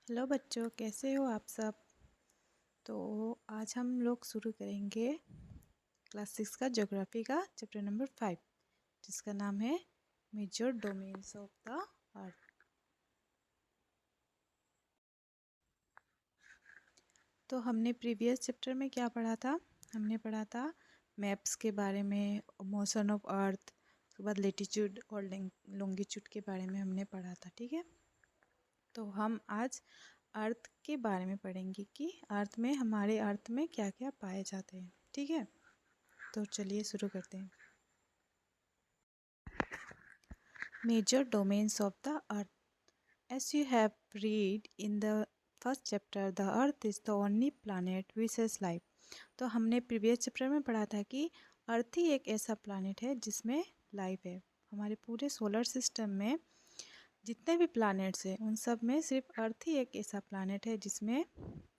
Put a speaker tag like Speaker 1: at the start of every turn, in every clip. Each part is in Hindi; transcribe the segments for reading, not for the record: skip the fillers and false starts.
Speaker 1: हेलो बच्चों, कैसे हो आप सब। तो आज हम लोग शुरू करेंगे क्लास 6 का ज्योग्राफी का चैप्टर नंबर 5, जिसका नाम है major domains of the earth. तो हमने प्रीवियस चैप्टर में क्या पढ़ा था? हमने पढ़ा था मैप्स के बारे में, मोशन ऑफ अर्थ, उसके बाद लेटीट्यूड और लॉन्गिट्यूड के बारे में हमने पढ़ा था। ठीक है, तो हम आज अर्थ के बारे में पढ़ेंगे कि अर्थ में, हमारे अर्थ में क्या क्या पाए जाते हैं। ठीक है, तो चलिए शुरू करते हैं। Major domains of the earth. As you have read in the first chapter, the earth is the only planet which has life. तो हमने प्रीवियस चैप्टर में पढ़ा था कि अर्थ ही एक ऐसा प्लानट है जिसमें लाइफ है। हमारे पूरे सोलर सिस्टम में जितने भी प्लैनेट्स हैं उन सब में सिर्फ अर्थ ही एक ऐसा प्लानट है जिसमें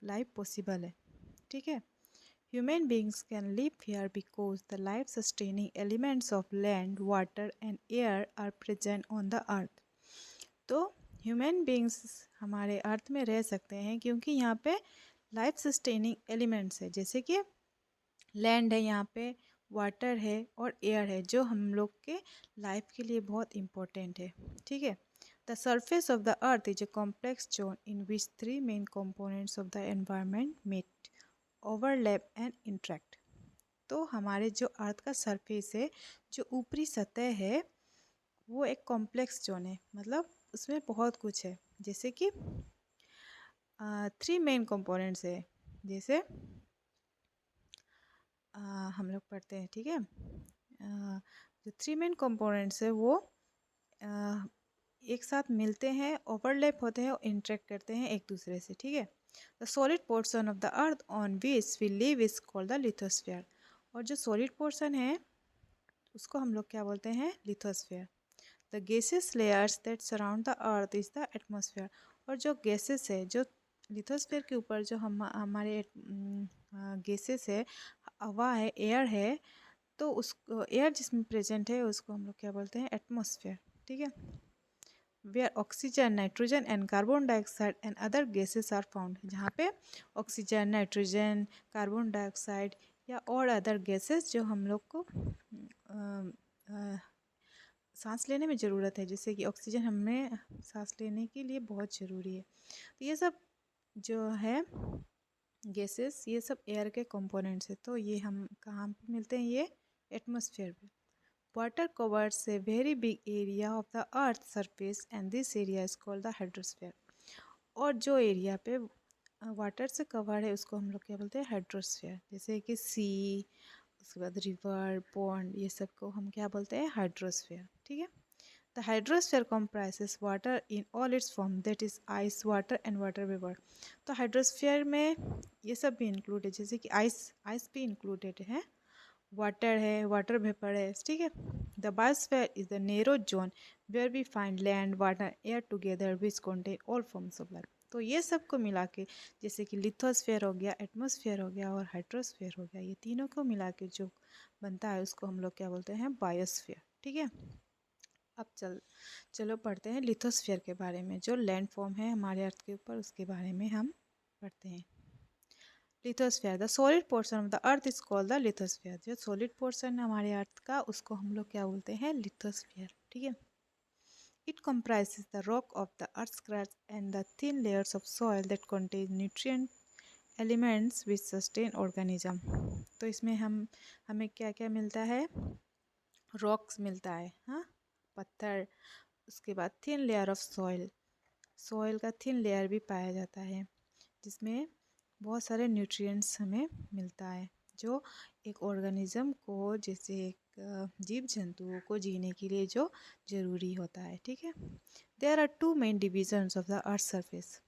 Speaker 1: लाइफ पॉसिबल है। ठीक है, human beings can live here because the life sustaining elements of land, water and air are present on the earth. तो ह्यूमन बींग्स हमारे अर्थ में रह सकते हैं क्योंकि यहाँ पे लाइफ सस्टेनिंग एलिमेंट्स है, जैसे कि लैंड है, यहाँ पे वाटर है और एयर है, जो हम लोग के लाइफ के लिए बहुत इम्पोर्टेंट है। ठीक है, the surface of the earth is a complex zone in which three main components of the environment meet, overlap and interact. तो हमारे जो अर्थ का सरफेस है, जो ऊपरी सतह है, वो एक कॉम्प्लेक्स जोन है, मतलब उसमें बहुत कुछ है। जैसे कि थ्री मेन कंपोनेंट्स है, जैसे हम लोग पढ़ते हैं। ठीक है, जो थ्री मेन कंपोनेंट्स है वो एक साथ मिलते हैं, ओवरलैप होते हैं और इंटरेक्ट करते हैं एक दूसरे से। ठीक है, the solid portion of the earth on which we live is called the lithosphere. और जो सॉलिड पोर्शन है उसको हम लोग क्या बोलते हैं? Lithosphere. The gases layers that surround the earth is the atmosphere. और जो गैसेस है, जो लिथोस्फीयर के ऊपर जो हमारे गैसेस है, हवा है, एयर है, तो उस एयर जिसमें प्रेजेंट है उसको हम लोग क्या बोलते हैं? एटमॉस्फेयर। ठीक है, where oxygen, nitrogen and carbon dioxide and other gases are found. जहाँ पे ऑक्सीजन, नाइट्रोजन, कार्बन डाइऑक्साइड या और अदर गैसेस जो हम लोग को सांस लेने में ज़रूरत है, जैसे कि ऑक्सीजन हमें सांस लेने के लिए बहुत ज़रूरी है। तो ये सब जो है गैसेस, ये सब एयर के कंपोनेंट्स है। तो ये हम कहाँ पे मिलते हैं? ये एटमॉस्फेयर पे। Water covers a very big area of the earth surface and this area is called the hydrosphere. और जो एरिया पे वाटर से कवर है उसको हम लोग क्या बोलते हैं? हाइड्रोस्फीयर। जैसे कि सी, उसके बाद रिवर, पॉन्ड, ये सब को हम क्या बोलते हैं? हाइड्रोस्फीयर। ठीक है, the hydrosphere comprises water in all it's form, that is ice, water and water vapour. तो हाइड्रोस्फीयर में ये सब भी इंक्लूड है, जैसे कि आइस भी इंक्लूडेड है, वाटर है, वाटर वेपर है। ठीक है, the biosphere is the narrow zone where we find land, water, air together which contain all forms of life. तो ये सब को मिला के, जैसे कि लिथोस्फीयर हो गया, एटमॉस्फेयर हो गया और हाइड्रोस्फीयर हो गया, ये तीनों को मिला के जो बनता है उसको हम लोग क्या बोलते हैं? बायोस्फीयर। ठीक है, अब चलो पढ़ते हैं लिथोस्फीयर के बारे में। जो लैंड फॉर्म है हमारे अर्थ के ऊपर, उसके बारे में हम पढ़ते हैं। Lithosphere, the solid portion of the earth is called the lithosphere. जो सॉलिड पोर्शन है हमारे अर्थ का, उसको हम लोग क्या बोलते हैं? लिथोस्फीयर। ठीक है, it comprises the rock of the earth's crust and the thin layers of soil that contain nutrient elements which sustain organism। तो इसमें हमें क्या क्या मिलता है? रॉक्स मिलता है, हाँ, पत्थर, उसके बाद thin layer of soil, soil का थिन लेयर भी पाया जाता है, जिसमें बहुत सारे न्यूट्रिएंट्स हमें मिलता है, जो एक ऑर्गेनिज्म को, जैसे एक जीव जंतुओं को जीने के लिए जो ज़रूरी होता है। ठीक है, there are two main divisions of the earth surface.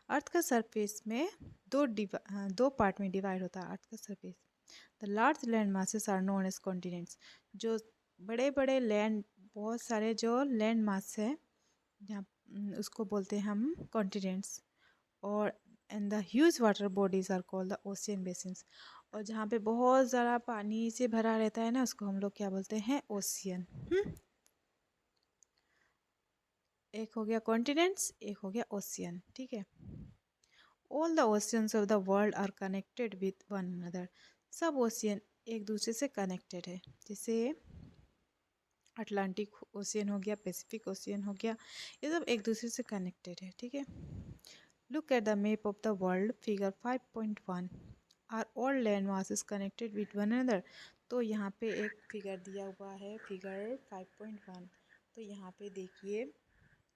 Speaker 1: Earth का सरफेस में दो पार्ट में डिवाइड होता है अर्थ का surface. The large land masses are known as continents. जो बड़े बड़े लैंड, बहुत सारे जो लैंड मास है, जहाँ उसको बोलते हैं हम कॉन्टिनेंट्स। और and the huge water bodies are called the ocean basins. और जहाँ पे बहुत ज़्यादा पानी से भरा रहता है ना, उसको हम लोग क्या बोलते हैं? ओशियन। एक हो गया कॉन्टिनेंट्स, एक हो गया ओशियन, ठीक है। All the oceans of the world are connected with one another. सब ओशियन एक दूसरे से कनेक्टेड है, जैसे अटलांटिक ओशियन हो गया, पैसिफिक ओशियन हो गया, ये सब एक दूसरे से कनेक्टेड है, ठीक है। Look at the map of the world, figure 5.1। Are all land masses connected with one another. तो यहाँ पे एक फिगर दिया हुआ है, फिगर 5.1। तो यहाँ पे देखिए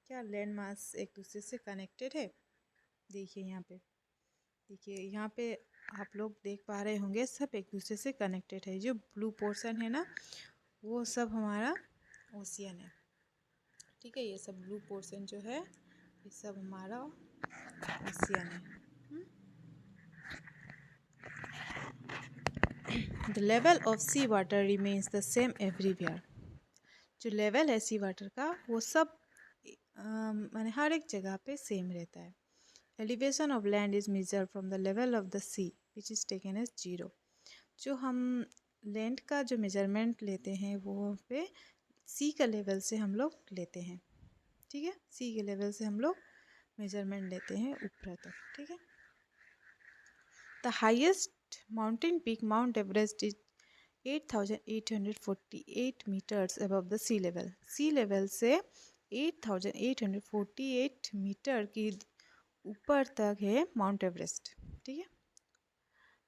Speaker 1: क्या लैंड मास एक दूसरे से कनेक्टेड है। देखिए यहाँ पे, देखिए यहाँ पे आप लोग देख पा रहे होंगे सब एक दूसरे से कनेक्टेड है। जो ब्लू पोर्शन है ना, वो सब हमारा ओशियन है, ठीक है। ये सब ब्लू पोर्शन जो है ये सब हमारा ओशियन है। The level of sea water remains the same everywhere. जो लेवल है सी वाटर का वो सब माने हर एक जगह पे सेम रहता है। Elevation of land is measured from the level of the sea which is taken as 0। जो हम लैंड का जो मेजरमेंट लेते हैं वो पे सी का लेवल से हम लोग लेते हैं, ठीक है। सी के लेवल से हम लोग मेजरमेंट लेते हैं ऊपर तक, ठीक है। The highest mountain peak mount Everest is 8,848 metres above the sea level. Sea level से 8,848 मीटर की ऊपर तक है माउंट एवरेस्ट, ठीक है।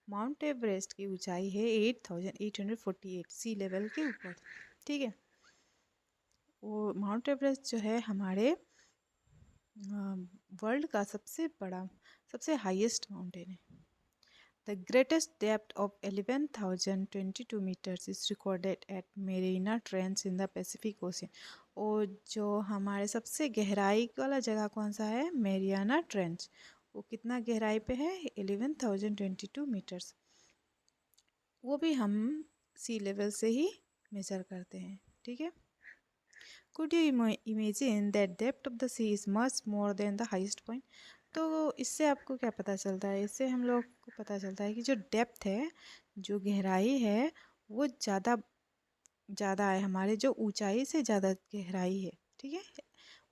Speaker 1: माउंट एवरेस्ट की ऊंचाई है 8,848 सी लेवल के ऊपर, ठीक है। वो माउंट एवरेस्ट जो है हमारे वर्ल्ड का सबसे बड़ा, सबसे हाईएस्ट माउंटेन है। The greatest depth of 11,022 metres is recorded at Mariana trench in the Pacific Ocean. और जो हमारे सबसे गहराई वाला जगह कौन सा है, मेरियाना ट्रेंच। वो कितना गहराई पे है, 11,022 मीटर्स। वो भी हम सी लेवल से ही मेजर करते हैं, ठीक है। Could you imagine that depth of the sea is much more than the highest point? तो इससे आपको क्या पता चलता है, इससे हम लोग को पता चलता है कि जो डेप्थ है, जो गहराई है, वो ज़्यादा है हमारे जो ऊंचाई से ज़्यादा गहराई है, ठीक है।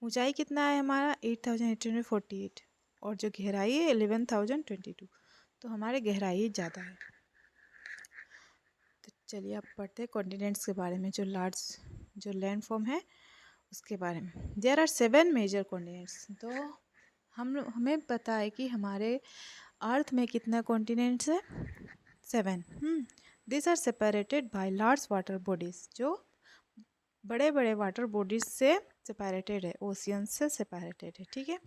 Speaker 1: ऊंचाई कितना है हमारा 8,848 और जो गहराई है 11,022। तो हमारे गहराई ज़्यादा है। तो चलिए आप पढ़ते हैं कॉन्टिनेंट्स के बारे में, जो लार्ज जो लैंड फॉर्म है उसके बारे में। There are 7 major continents. तो हमें पता है कि हमारे अर्थ में कितना कॉन्टिनेंट्स है, 7। This are separated by large water bodies. जो बड़े बड़े वाटर बॉडीज से सेपरेटेड है, ओशियन से सेपरेटेड है, ठीक है।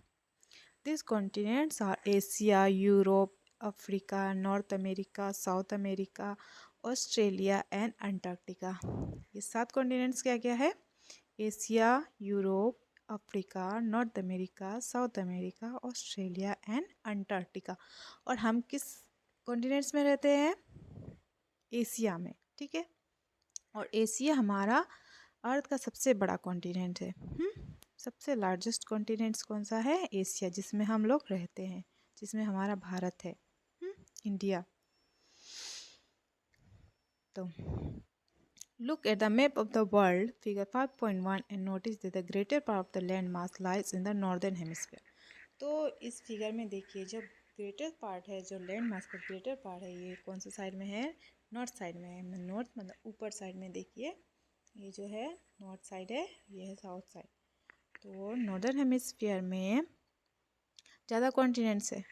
Speaker 1: This continents are Asia, Europe, Africa, North America, South America, Australia and Antarctica. ये 7 कॉन्टिनेंट्स क्या क्या है, Asia, Europe, Africa, North America, South America, Australia and Antarctica. और हम किस कॉन्टिनेंट्स में रहते हैं, एशिया में, ठीक है। और एशिया हमारा अर्थ का सबसे बड़ा कॉन्टिनेंट है। सबसे लार्जेस्ट कॉन्टिनेंट्स कौन सा है, एशिया, जिसमें हम लोग रहते हैं, जिसमें हमारा भारत है, इंडिया। तो look at the map of the world, figure 5.1, and notice that the greater part of the land mass lies in the northern hemisphere. तो इस फिगर में देखिए जो ग्रेटर पार्ट है, जो लैंड मास का ग्रेटर पार्ट है, ये कौन सा साइड में है, नॉर्थ साइड में है। नॉर्थ मतलब ऊपर साइड में देखिए, ये जो है नॉर्थ साइड है, ये है साउथ साइड। तो नॉर्दर्न हेमिस्फीयर में ज़्यादा कॉन्टिनेंट्स है,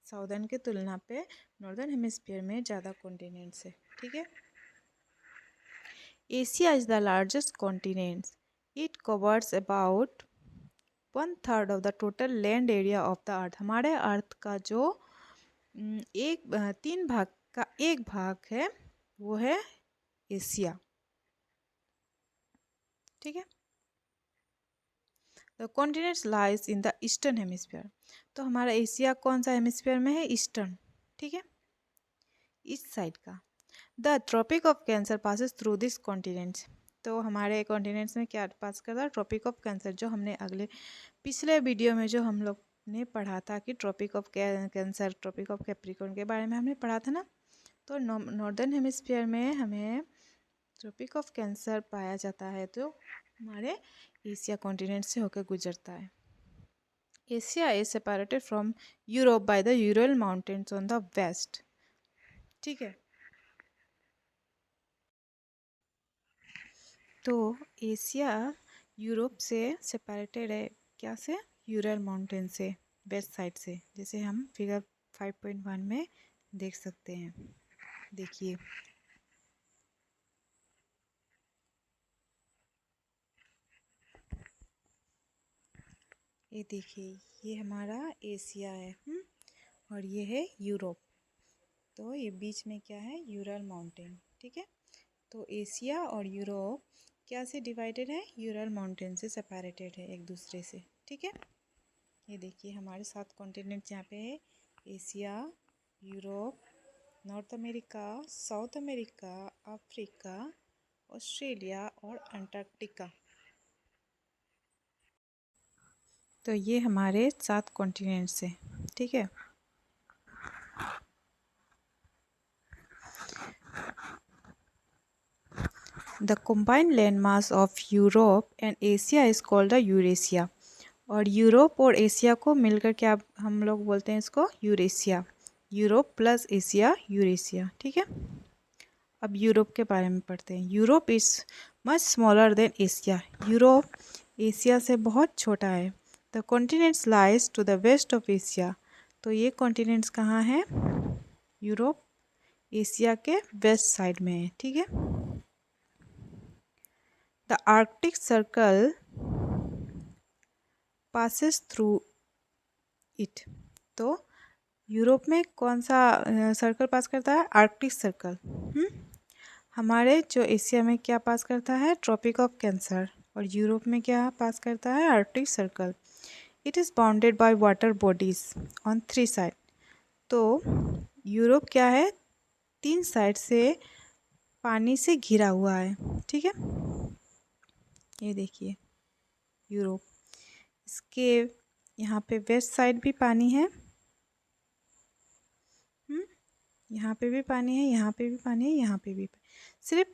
Speaker 1: साउदर्न के तुलना पे नॉर्दर्न हेमिस्फीयर में ज़्यादा कॉन्टिनेंट्स है, ठीक है। Asia is the largest continent. It covers about 1/3 of the total land area of the earth. हमारे अर्थ का जो 3 भाग का 1 भाग है वो है एशिया, ठीक है। The continent lies in the eastern hemisphere. तो हमारा एशिया कौन सा हेमिस्फीयर में है, ईस्टर्न, ठीक है, ईस्ट साइड का। The Tropic of Cancer passes through this continents. तो हमारे कॉन्टिनेंट्स में क्या पास करता है, ट्रॉपिक ऑफ कैंसर। जो हमने पिछले वीडियो में जो हम लोग ने पढ़ा था कि Tropic of Cancer, Tropic of Capricorn के बारे में हमने पढ़ा था ना। तो नॉर्दर्न हेमिस्फीयर में हमें ट्रॉपिक ऑफ कैंसर पाया जाता है। तो हमारे एशिया कॉन्टिनेंट से होकर गुजरता है। Asia is separated from Europe by the Ural mountains on the west. ठीक है, तो एशिया यूरोप से सेपरेटेड है, क्या से? यूरल माउंटेन से, वेस्ट साइड से, जैसे हम फिगर 5.1 में देख सकते हैं। देखिए, ये देखिए, ये हमारा एशिया है और ये है यूरोप। तो ये बीच में क्या है? Ural mountain. ठीक है, तो एशिया और यूरोप क्या से डिवाइडेड है? यूरल माउंटेन से सेपरेटेड है एक दूसरे से। ठीक है, ये देखिए हमारे 7 कॉन्टिनेंट्स यहाँ पे है, Asia, Europe, north America, South America, Africa, Australia और अंटार्कटिका। तो ये हमारे 7 कॉन्टिनेंट्स हैं। ठीक है, the combined land mass of Europe and Asia is called the Eurasia। और यूरोप और एशिया को मिलकर क्या हम लोग बोलते हैं? इसको Eurasia. Europe plus Asia, Eurasia. ठीक है, अब यूरोप के बारे में पढ़ते हैं। Europe is much smaller than Asia. Europe Asia से बहुत छोटा है। The continents lies to the west of Asia. तो ये कॉन्टिनेंट्स कहाँ हैं? यूरोप एशिया के वेस्ट साइड में है। ठीक है, the Arctic circle passes through it. तो यूरोप में कौन सा सर्कल पास करता है? Arctic circle. हमारे जो एशिया में क्या पास करता है? Tropic of Cancer. और यूरोप में क्या पास करता है? Arctic circle. It is bounded by water bodies on 3 side. तो यूरोप क्या है? 3 साइड से पानी से घिरा हुआ है। ठीक है, ये देखिए यूरोप, इसके यहाँ पे वेस्ट साइड भी पानी है, यहाँ पे भी पानी है, यहाँ पे भी पानी है, यहाँ पे भी, सिर्फ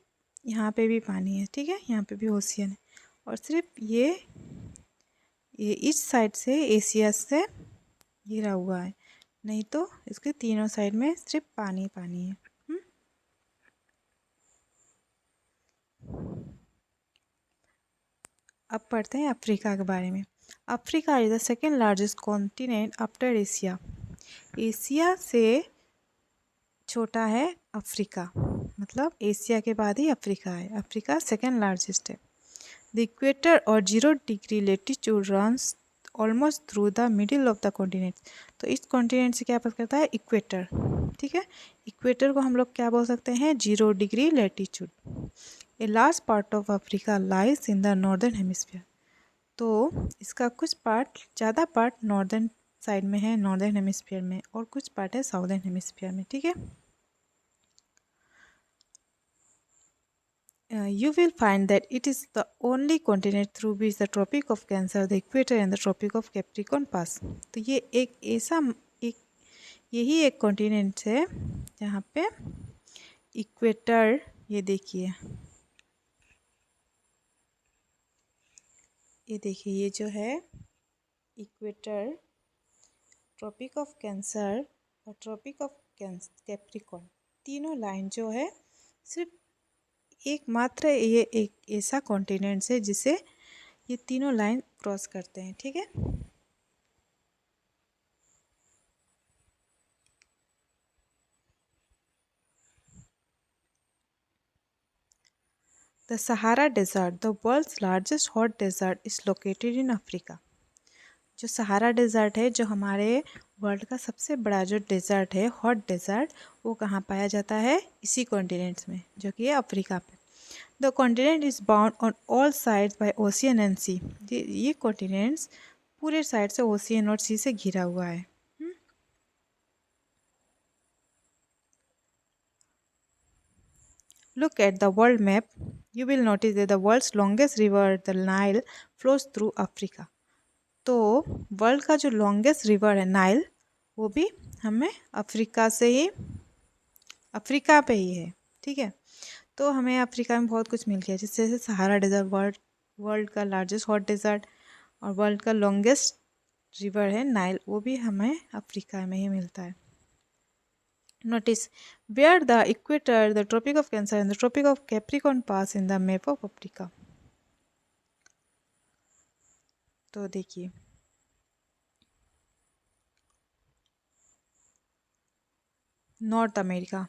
Speaker 1: यहाँ पे भी पानी है। ठीक है, यहाँ पे भी ओशियन है। और सिर्फ ये इस साइड से एशिया से घिरा हुआ है, नहीं तो इसके तीनों साइड में सिर्फ पानी पानी है। अब पढ़ते हैं अफ्रीका के बारे में। Africa is the second largest continent after Asia. Asia से छोटा है अफ्रीका, मतलब एशिया के बाद ही अफ्रीका है। अफ्रीका सेकेंड लार्जेस्ट है। द इक्वेटर और 0 degree latitude runs almost through the middle of the continent. तो इस कॉन्टिनेंट से क्या पास करता है? इक्वेटर। ठीक है, इक्वेटर को हम लोग क्या बोल सकते हैं? 0 degree latitude. A large part of Africa lies in the northern hemisphere. तो इसका कुछ पार्ट, ज़्यादा पार्ट नॉर्दर्न साइड में है, नॉर्दर्न हेमिस्फीयर में, और कुछ पार्ट है साउदर्न हेमिस्फीयर में। ठीक है, you will find that it is the only continent through which the Tropic of Cancer, the Equator and the Tropic of Capricorn pass। तो ये एक ऐसा यही एक कॉन्टिनेंट है जहाँ पे इक्वेटर, ये देखिए, ये देखिए, ये जो है इक्वेटर, ट्रॉपिक ऑफ कैंसर और ट्रॉपिक ऑफ कैप्रिकॉर्न, तीनों लाइन जो है सिर्फ एकमात्र ये एक ऐसा कॉन्टिनेंट है जिसे ये तीनों लाइन क्रॉस करते हैं। ठीक है, the Sahara desert, the world's largest hot desert, is located in Africa. जो सहारा डेजर्ट है, जो हमारे वर्ल्ड का सबसे बड़ा जो डेजर्ट है, हॉट डेजर्ट, वो कहाँ पाया जाता है? इसी कॉन्टिनेंट्स में, जो कि है अफ्रीका पे। The continent is bound on all sides by ocean and sea. ये कॉन्टिनेंट्स पूरे साइड से ओशियन और सी से घिरा हुआ है। Look at the world map. You will notice that the world's longest river, the Nile, flows through Africa. तो वर्ल्ड का जो लॉन्गेस्ट रिवर है नाइल, वो भी हमें अफ्रीका से ही, अफ्रीका पे ही है। ठीक है, तो हमें अफ्रीका में बहुत कुछ मिल गया, जैसे सहारा डेजर्ट वर्ल्ड का लार्जेस्ट हॉट डेजर्ट और वर्ल्ड का लॉन्गेस्ट रिवर है नाइल, वो भी हमें अफ्रीका में ही मिलता है। Notice where the equator, the Tropic of Cancer and the Tropic of Capricorn pass in the map of Africa. तो देखिए North America,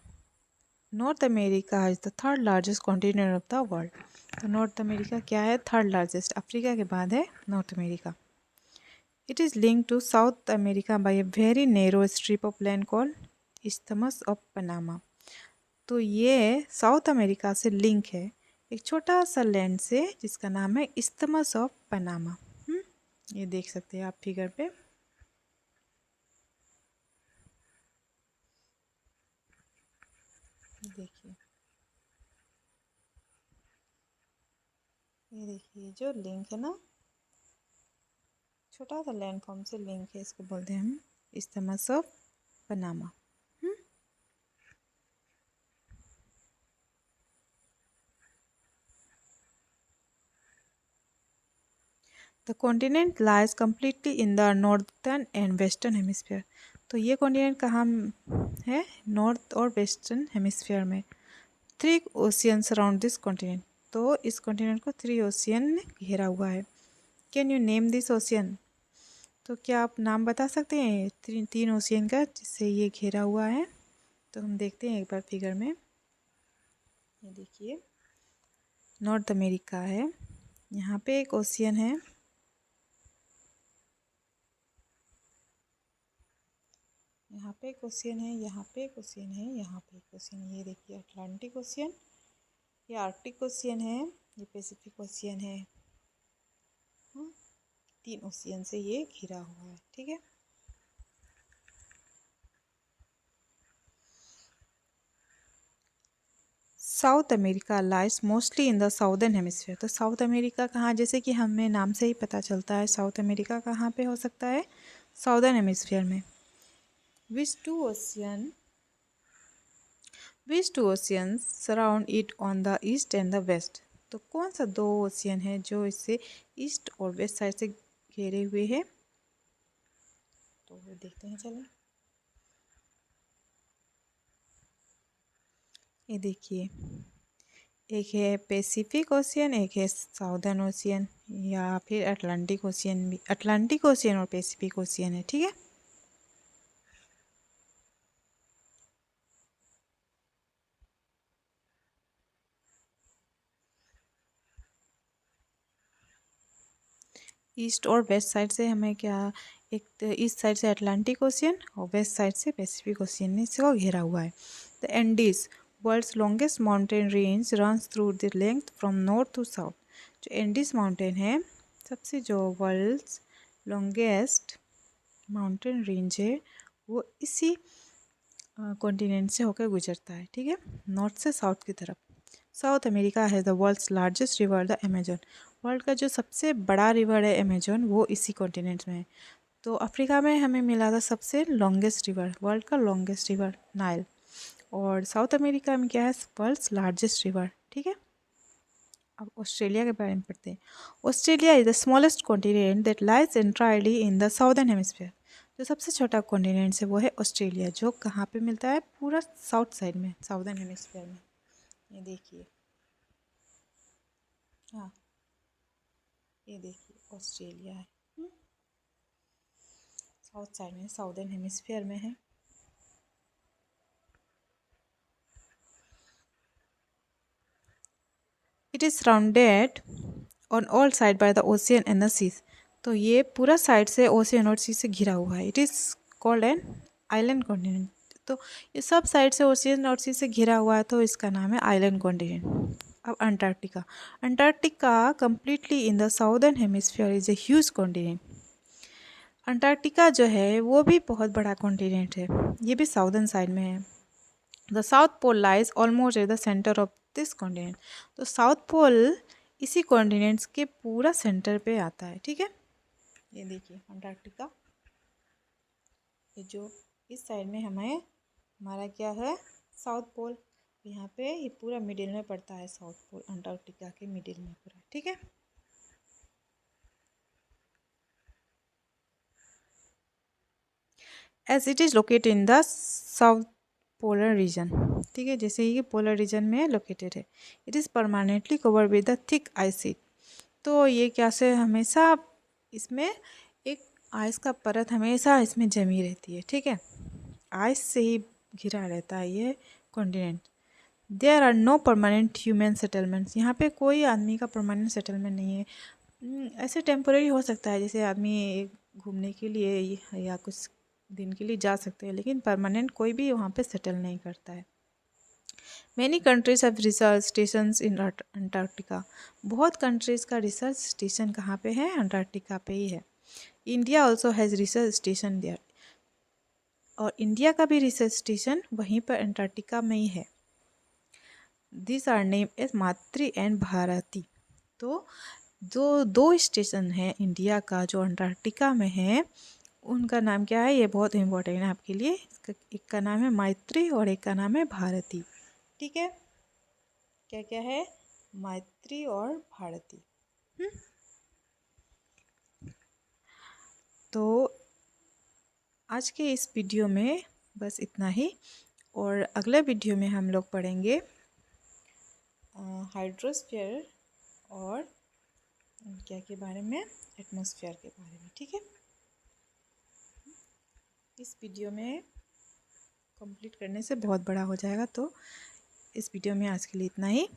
Speaker 1: North America is the third largest continent of the world. तो नॉर्थ अमेरिका क्या है? थर्ड लार्जेस्ट, अफ्रीका के बाद है north America. It is link to South America by a very narrow strip of land called isthmus of Panama. तो ये साउथ अमेरिका से लिंक है एक छोटा सा लैंड से जिसका नाम है इस्थमस ऑफ पनामा। ये देख सकते हैं आप फिगर पे। देखिए, ये देखिए जो लिंक है ना, छोटा सा लैंड फॉर्म से लिंक है, इसको बोलते हैं हम isthmus of Panama. The continent lies completely in the northern and western hemisphere. तो ये कॉन्टिनेंट कहाँ है? नॉर्थ और वेस्टर्न हेमिस्फीयर में। 3 ओशियन सराउंड दिस कॉन्टिनेंट। तो इस कॉन्टिनेंट को 3 ओशियन ने घेरा हुआ है। Can you name this ocean? तो क्या आप नाम बता सकते हैं 3 ओशियन का जिससे ये घेरा हुआ है? तो हम देखते हैं एक बार फिगर में। ये देखिए नॉर्थ अमेरिका है, यहाँ पे एक ओशियन है, यहाँ पे एक ओशियन है, यहाँ पे एक ओशियन है, यहाँ पे एक ओशियन है। ये देखिए अटलांटिक ओशियन, ये आर्कटिक ओशियन है, ये पैसिफिक ओशियन है। 3 ओशियन से ये घिरा हुआ है। ठीक है, south America lies mostly in the southern hemisphere. तो साउथ अमेरिका कहाँ? जैसे कि हमें नाम से ही पता चलता है साउथ अमेरिका कहाँ पे हो सकता है? साउदर्न हेमिस्फीयर में। Which two oceans surround it on the east and the west. तो कौन सा 2 ओशियन है जो इससे ईस्ट और वेस्ट साइड से घेरे हुए हैं? तो वो देखते हैं, चलो। ये देखिए एक है पैसिफिक ओशियन, एक है साउदर्न ओशियन, या फिर अटलांटिक ओशियन भी। अटलांटिक ओशियन और पैसिफिक ओशियन है। ठीक है, ईस्ट और वेस्ट साइड से हमें क्या, एक ईस्ट साइड से अटलांटिक ओशियन और वेस्ट साइड से पैसिफिक ओशियन ने इसको घेरा हुआ है। The Andes world's longest mountain range runs through the length from north to south. जो एंडीज माउंटेन है सबसे जो वर्ल्ड्स लॉन्गेस्ट माउंटेन रेंज है वो इसी कॉन्टिनेंट से होकर गुजरता है। ठीक है, नॉर्थ से साउथ की तरफ। साउथ अमेरिका है the world's largest river the Amazon. World का जो सबसे बड़ा रिवर है अमेजन वो इसी कॉन्टिनेंट में है। तो अफ्रीका में हमें मिला था सबसे लॉन्गेस्ट रिवर, वर्ल्ड का लॉन्गेस्ट रिवर नाइल। और साउथ अमेरिका में क्या है? World's largest river. ठीक है, अब ऑस्ट्रेलिया के बारे में पढ़ते हैं। Australia is the smallest continent that lies entirely in the southern hemisphere. जो सबसे छोटा कॉन्टिनेंट है वो है ऑस्ट्रेलिया, जो कहाँ पे मिलता है? पूरा साउथ साइड में, साउदर्न हेमिस्फीयर में। ये देखिए, हाँ ये देखिए ऑस्ट्रेलिया है, साउथ साइड में, साउदर्न हेमिस्फीयर में है। It is surrounded on all side by the ocean and the seas. तो ये पूरा साइड से ओशियन और सी से घिरा हुआ है। It is called an island continent. तो ये सब साइड से ओशियन और सी से घिरा हुआ है, तो इसका नाम है आइलैंड कॉन्टिनेंट। अब Antarctica, Antarctica completely in the southern hemisphere is a huge continent. Antarctica जो है वो भी बहुत बड़ा कॉन्टिनेंट है, ये भी साउदर्न साइड में है। The south pole lies almost at the centre of this continent. तो साउथ पोल इसी कॉन्टिनेंट्स के पूरा सेंटर पे आता है। ठीक है, ये देखिए अंटार्कटिका, ये जो इस साइड में हमें हमारा क्या है? South pole. यहाँ पे ये पूरा मिडिल में पड़ता है साउथ पोल, अंटार्कटिका के मिडिल में पूरा। ठीक है, as it is located in the south polar region. ठीक है, जैसे ये पोलर रीजन में लोकेटेड है। It is permanently cover with the thick ice sheet. तो ये क्या से हमेशा इसमें एक आइस का परत हमेशा इसमें जमी रहती है। ठीक है, आइस से ही घिरा रहता है ये continent. There are no permanent human settlements. यहाँ पे कोई आदमी का परमानेंट सेटलमेंट नहीं है। ऐसे टेम्पोरेरी हो सकता है, जैसे आदमी घूमने के लिए या कुछ दिन के लिए जा सकते हैं, लेकिन परमानेंट कोई भी वहाँ पे सेटल नहीं करता है। Many countries have research station in Antarctica. बहुत कंट्रीज़ का रिसर्च स्टेशन कहाँ पे है? अंटार्कटिका पे ही है। India also has research station there. और इंडिया का भी रिसर्च स्टेशन वहीं पर अंटार्कटिका में ही है। दिस आर नेम एज मातृ एंड भारती। तो जो दो स्टेशन है इंडिया का जो अंटार्कटिका में है, उनका नाम क्या है? ये बहुत इम्पोर्टेंट है आपके लिए। एक का नाम है मैत्री और एक का नाम है भारती। ठीक है, क्या क्या है? मैत्री और भारती। तो आज के इस वीडियो में बस इतना ही, और अगले वीडियो में हम लोग पढ़ेंगे हाइड्रोस्फीयर और क्या के बारे में? एटमॉस्फेयर के बारे में। ठीक है, इस वीडियो में कंप्लीट करने से बहुत बड़ा हो जाएगा, तो इस वीडियो में आज के लिए इतना ही।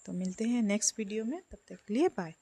Speaker 1: तो मिलते हैं नेक्स्ट वीडियो में, तब तक के लिए बाय।